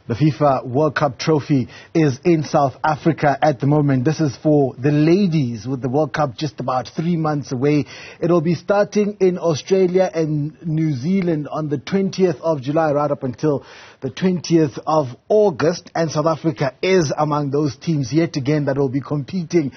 The FIFA World Cup trophy is in South Africa at the moment. This is for the ladies, with the World Cup just about 3 months away. It will be starting in Australia and New Zealand on the 20th of July, right up until the 20th of August. And South Africa is among those teams yet again that will be competing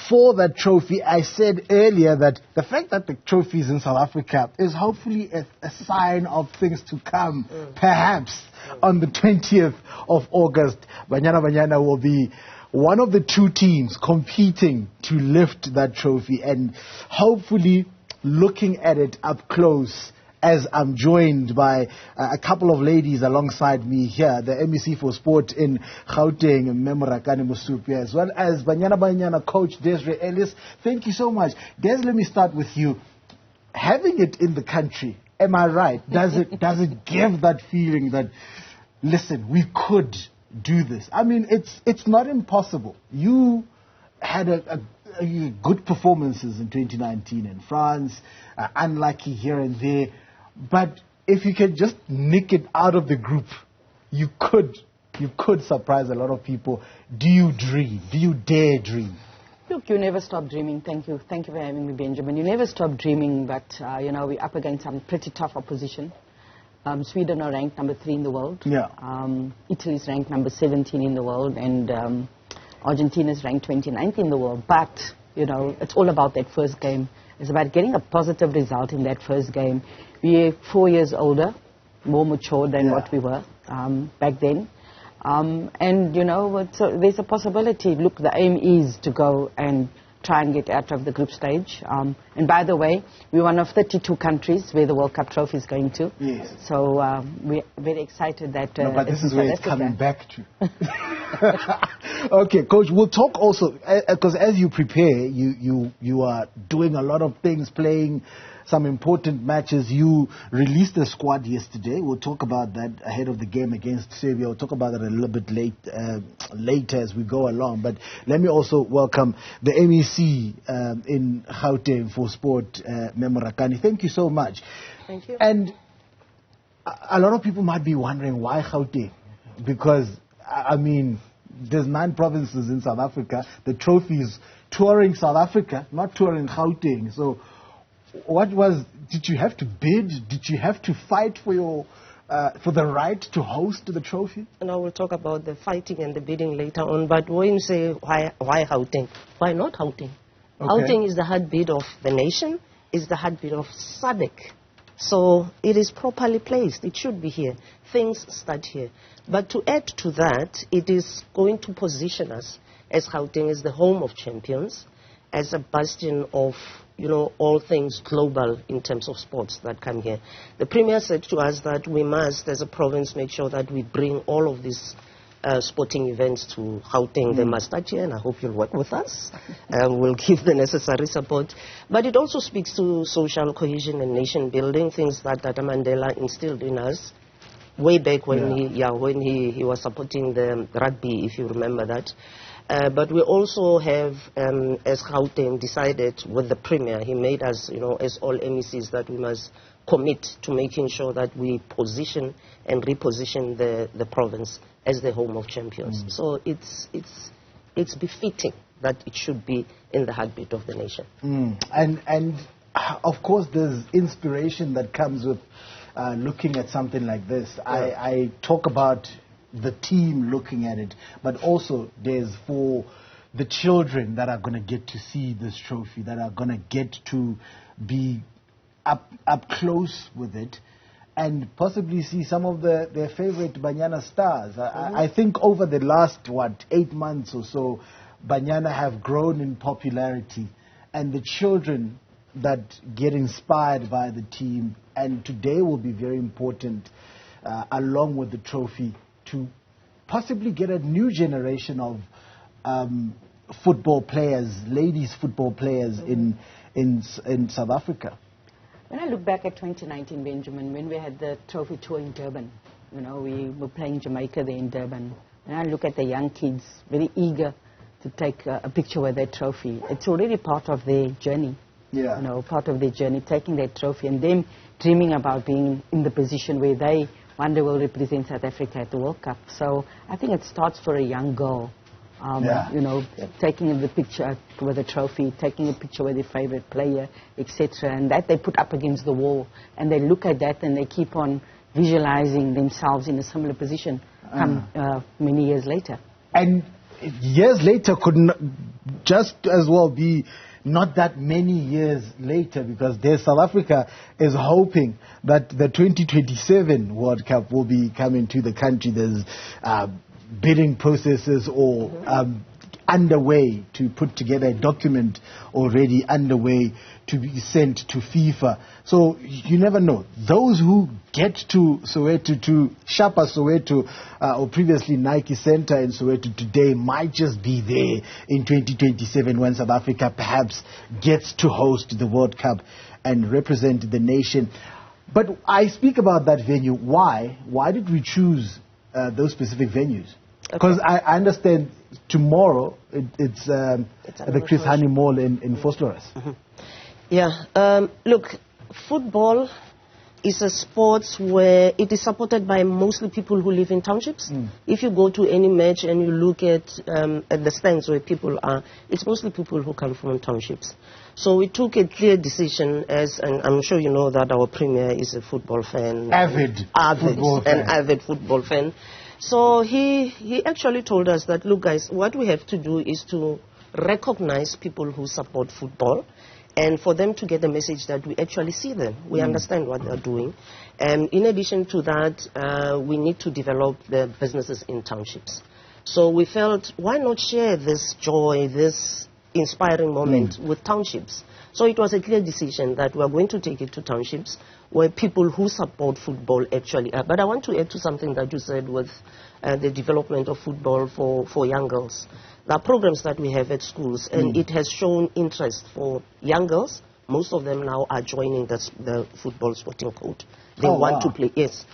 for that trophy. I said earlier that the fact that the trophy is in South Africa is hopefully a sign of things to come, perhaps. On the 20th of August, Banyana will be one of the two teams competing to lift that trophy, and hopefully looking at it up close as I'm joined by a couple of ladies alongside me here, the MEC for Sport in Gauteng, Morakane, Mosupyoe, as well as Banyana coach Desiree Ellis. Thank you so much. Des, let me start with you. Having it in the country, am I right? Does it give that feeling that, listen, we could do this? I mean, it's not impossible. You had a good performances in 2019 in France, unlucky here and there, but if you can just nick it out of the group, you could surprise a lot of people. Do you dream? Do you dare dream? Look, you never stop dreaming. Thank you for having me, Benjamin. You never stop dreaming, but we're up against some pretty tough opposition. Sweden are ranked number 3 in the world. Yeah. Italy is ranked number 17 in the world, and Argentina is ranked 29th in the world. But it's all about that first game. It's about getting a positive result in that first game. We're 4 years older, more mature than what we were back then. There's a possibility. Look, the aim is to go and try and get out of the group stage. And by the way, we're one of 32 countries where the World Cup trophy is going to. Yes. So we're very excited that... No, but this is where it's coming back to. Okay, Coach, we'll talk also, because as you prepare, you are doing a lot of things, playing some important matches. You released the squad yesterday. We'll talk about that ahead of the game against Serbia. We'll talk about that a little bit later as we go along. But let me also welcome the MEC in Gauteng for Sport, Morakane. Thank you so much. Thank you. And a lot of people might be wondering why Gauteng, because I mean, there's 9 provinces in South Africa. The trophy is touring South Africa, not touring Gauteng. So did you have to bid? Did you have to fight for the right to host the trophy? And I will talk about the fighting and the bidding later on. But when you say why Gauteng, why not Gauteng? Okay. Gauteng is the heartbeat of the nation, is the heartbeat of SADC. So it is properly placed. It should be here. Things start here. But to add to that, it is going to position us as Gauteng as the home of champions, as a bastion of all things global in terms of sports that come here. The Premier said to us that we must, as a province, make sure that we bring all of these sporting events to Gauteng. They must start here, and I hope you'll work with us. We'll give the necessary support. But it also speaks to social cohesion and nation building, things that Tata Mandela instilled in us way back when he was supporting the rugby, if you remember that. But we also have, as Gauteng, decided with the Premier, he made us, as all MECs, that we must commit to making sure that we position and reposition the province as the home of champions. So it's befitting that it should be in the heartbeat of the nation. And of course, there's inspiration that comes with looking at something like this. I talk about the team looking at it, but also there's for the children that are going to get to see this trophy, that are going to get to be up close with it and possibly see some of their favorite Banyana stars. I think over the last 8 months or so, Banyana have grown in popularity, and the children that get inspired by the team, and today will be very important along with the trophy, to possibly get a new generation of football players, ladies football players in South Africa. When I look back at 2019, Benjamin, when we had the trophy tour in Durban, we were playing Jamaica there in Durban. When I look at the young kids, very eager to take a picture with their trophy, it's already part of their journey. Part of their journey, taking that trophy and them dreaming about being in the position where they one day will represent South Africa at the World Cup. So I think it starts for a young girl. You know, taking the picture with a trophy, taking a picture with their favorite player, etc. And that they put up against the wall, and they look at that and they keep on visualizing themselves in a similar position many years later. And years later could just as well be not that many years later, because South Africa is hoping that the 2027 World Cup will be coming to the country. There's bidding processes or underway to put together a document already underway to be sent to FIFA. So you never know. Those who get to Soweto, to Shapa Soweto, or previously Nike Center in Soweto today, might just be there in 2027 when South Africa perhaps gets to host the World Cup and represent the nation. But I speak about that venue. Why? Why did we choose those specific venues? Because I understand tomorrow it's at the Chris Hani Mall in Vosloorus. Look, football is a sport where it is supported by mostly people who live in townships. If you go to any match and you look at the stands where people are, it's mostly people who come from townships. So we took a clear decision, and I'm sure you know that our premier is a football fan. Avid football fan. So he actually told us that, look guys, what we have to do is to recognize people who support football, and for them to get the message that we actually see them. We understand what they're doing. And in addition to that, we need to develop the businesses in townships. So we felt, why not share this joy, this inspiring moment with townships? So it was a clear decision that we are going to take it to townships where people who support football actually are. But I want to add to something that you said with the development of football for young girls. There are programs that we have at schools, and it has shown interest for young girls. Most of them now are joining the football sporting code. They want to play. Yes.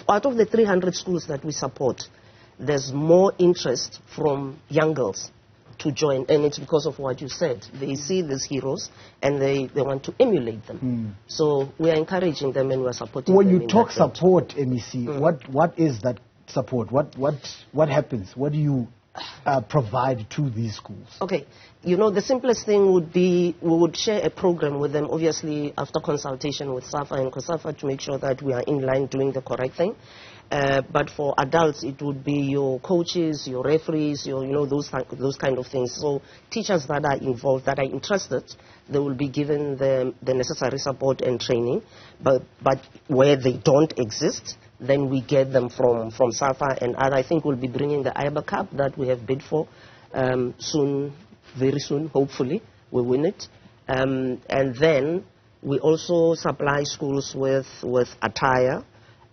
Out of the 300 schools that we support, there's more interest from young girls to join, and it's because of what you said. They see these heroes and they want to emulate them. So we are encouraging them and we are supporting them. When you talk support, MEC, what is that support? What happens? What do you provide to these schools? Okay, you know, the simplest thing would be we would share a program with them, obviously after consultation with SAFA and COSAFA, to make sure that we are in line doing the correct thing. But for adults, it would be your coaches, your referees, those kind of things. So teachers that are involved, that are interested, they will be given the necessary support and training. But where they don't exist, then we get them from SAFA, and I think we'll be bringing the IBA Cup that we have bid for soon, very soon, hopefully we win it. And then we also supply schools with attire.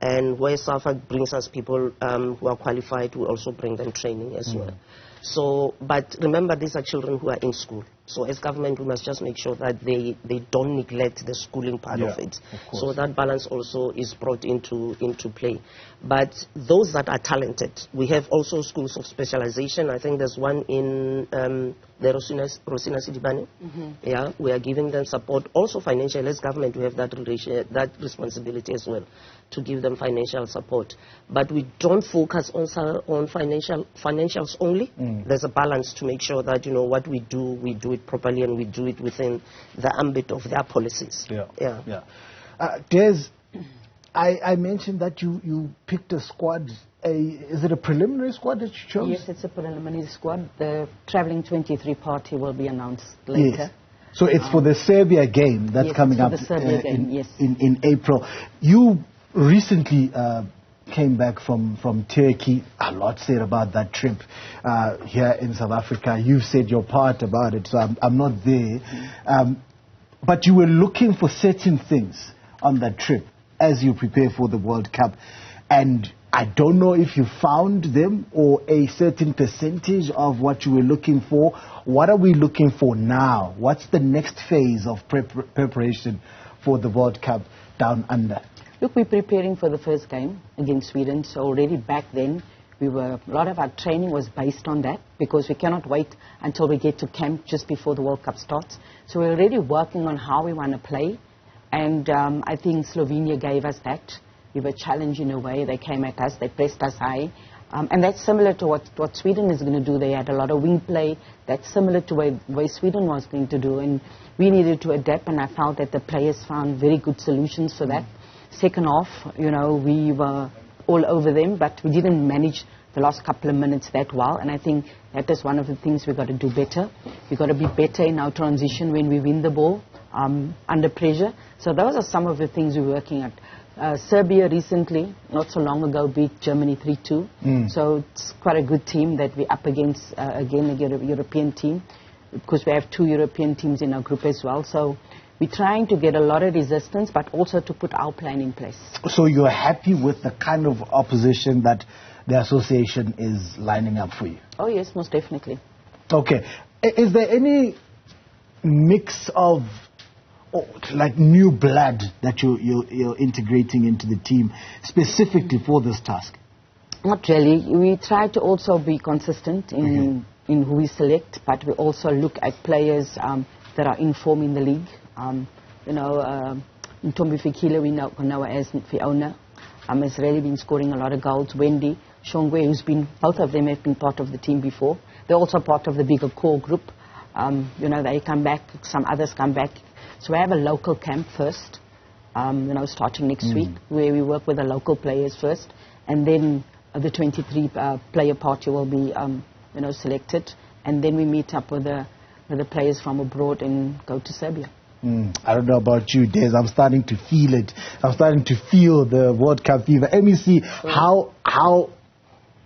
And where SAFA brings us people who are qualified, we also bring them training as well. So, but remember, these are children who are in school. So as government, we must just make sure that they don't neglect the schooling part of it. Of so that balance also is brought into play. But those that are talented, we have also schools of specialization. I think there's one in the Rosina Sidibane. Yeah, we are giving them support. Also financial, as government, we have that responsibility as well, to give them financial support. But we don't focus on financials only. There's a balance to make sure that, what we do it properly, and we do it within the ambit of their policies. Des, I mentioned that you picked a squad. Is it a preliminary squad that you chose? Yes, it's a preliminary squad. The traveling 23 party will be announced later. Yes. So it's for the Serbia game that's coming up in April. You recently came back from Turkey. A lot said about that trip here in South Africa. You've said your part about it, so I'm not there. But you were looking for certain things on that trip as you prepare for the World Cup. And I don't know if you found them or a certain percentage of what you were looking for. What are we looking for now? What's the next phase of preparation for the World Cup down under? Look, we're preparing for the first game against Sweden. So already back then, a lot of our training was based on that, because we cannot wait until we get to camp just before the World Cup starts. So we're already working on how we want to play. And I think Slovenia gave us that. We were challenged in a way. They came at us. They pressed us high. And that's similar to what Sweden is going to do. They had a lot of wing play. That's similar to way Sweden was going to do. And we needed to adapt, and I felt that the players found very good solutions for that. Second half, you know, we were all over them, but we didn't manage the last couple of minutes that well. And I think that is one of the things we've got to do better. We've got to be better in our transition when we win the ball under pressure. So those are some of the things we're working at. Serbia recently, not so long ago, beat Germany 3-2. So it's quite a good team that we're up against, again, a European team, because we have 2 European teams in our group as well. So we're trying to get a lot of resistance, but also to put our plan in place. So you're happy with the kind of opposition that the association is lining up for you? Oh, yes, most definitely. Okay. Is there any mix of like new blood that you're integrating into the team specifically for this task? Not really. We try to also be consistent in who we select, but we also look at players that are in form in the league. You know, Ntombi Fikile, we know as Fiona, has really been scoring a lot of goals. Wendy, Shongwe, both of them have been part of the team before. They're also part of the bigger core group. You know, they come back, some others come back. So we have a local camp first, you know, starting next week, where we work with the local players first, and then the 23 player party will be, you know, selected, and then we meet up with the players from abroad and go to Serbia. I don't know about you, Des. I'm starting to feel it. I'm starting to feel the World Cup fever. MEC, how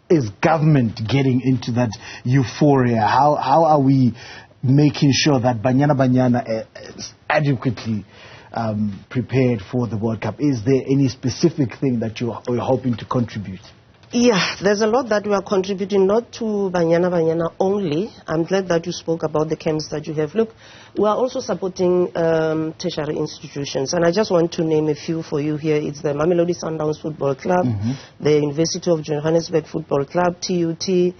is government getting into that euphoria? How are we making sure that Banyana is adequately prepared for the World Cup? Is there any specific thing that you're hoping to contribute? Yeah, there's a lot that we are contributing, not to Banyana only. I'm glad that you spoke about the camps that you have. Look, we are also supporting tertiary institutions, and I just want to name a few for you here. It's the Mamelodi Sundowns Football Club, the University of Johannesburg Football Club, TUT,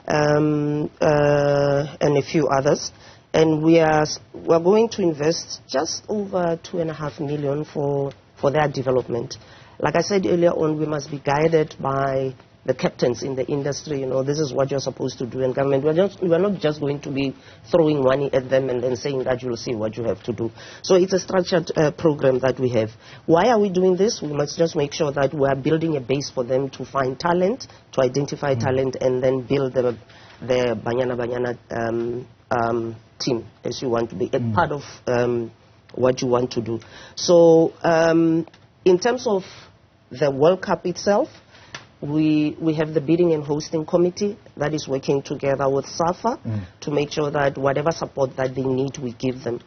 and a few others. And we are going to invest just over 2.5 million for their development. Like I said earlier on, we must be guided by the captains in the industry. You know, this is what you're supposed to do in government. We're not just going to be throwing money at them and then saying that you'll see what you have to do. So it's a structured program that we have. Why are we doing this? We must just make sure that we are building a base for them to find talent, to identify talent, and then build the Banyana team, as you want to be, a part of what you want to do. So in terms of the World Cup itself, we have the bidding and hosting committee that is working together with SAFA to make sure that whatever support that they need, we give them.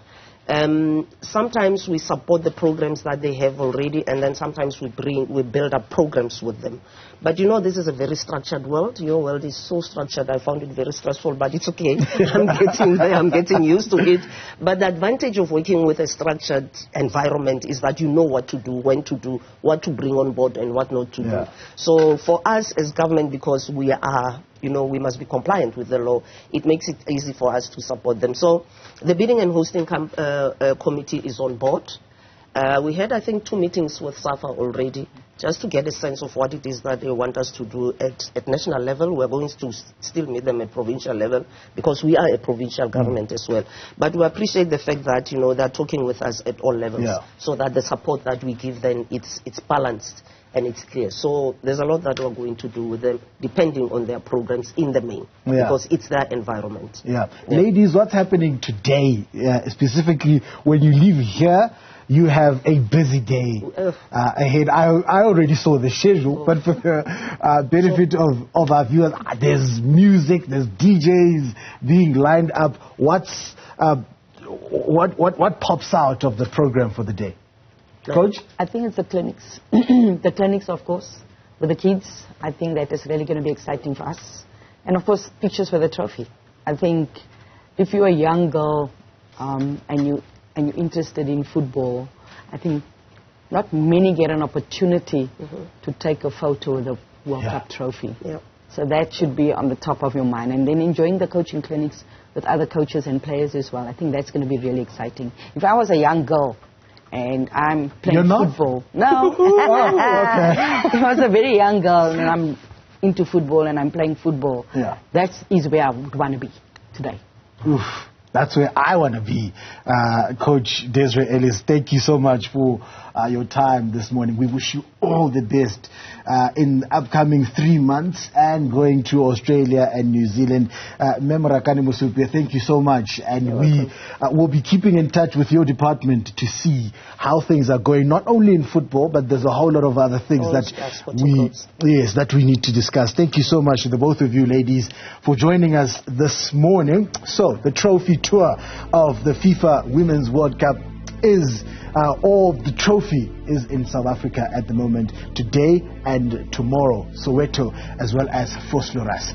Sometimes we support the programs that they have already, and then sometimes we build up programs with them. But you know, this is a very structured world. Your world is so structured. I found it very stressful, but it's okay. I'm getting there. I'm getting used to it. But the advantage of working with a structured environment is that you know what to do, when to do, what to bring on board, and what not to do. So for us as government, because we are, you know, we must be compliant with the law, it makes it easy for us to support them. So the bidding and hosting committee is on board. We had, I think, 2 meetings with SAFA already, just to get a sense of what it is that they want us to do at national level. We're going to still meet them at provincial level, because we are a provincial government as well. But we appreciate the fact that, you know, they're talking with us at all levels, so that the support that we give them, it's balanced and it's clear. So there's a lot that we're going to do with them, depending on their programs in the main, because it's their environment. Ladies, what's happening today, specifically when you leave here? You have a busy day ahead. I already saw the schedule, but for the benefit of our viewers, there's music, there's DJs being lined up. What pops out of the program for the day? Coach? I think it's the clinics. The clinics, of course, with the kids. I think that is really going to be exciting for us. And, of course, pictures for the trophy. I think if you're a young girl and you're interested in football, I think not many get an opportunity to take a photo with the World Cup trophy. So that should be on the top of your mind. And then enjoying the coaching clinics with other coaches and players as well. I think that's going to be really exciting. If I was a young girl and I'm You're playing not? football. No. Okay. I was a very young girl, and I'm into football, and I'm playing football. Yeah. That is where I would want to be today. Oof, that's where I want to be. Coach Desiree Ellis, thank you so much for your time this morning. We wish you all the best in the upcoming 3 months and going to Australia and New Zealand. Morakane Mosupyoe, thank you so much. And we will be keeping in touch with your department to see how things are going, not only in football, but there's a whole lot of other things that we need to discuss. Thank you so much to the both of you ladies for joining us this morning. So the trophy tour of the FIFA Women's World Cup is the trophy is in South Africa at the moment, today and tomorrow, Soweto as well as Vosloorus.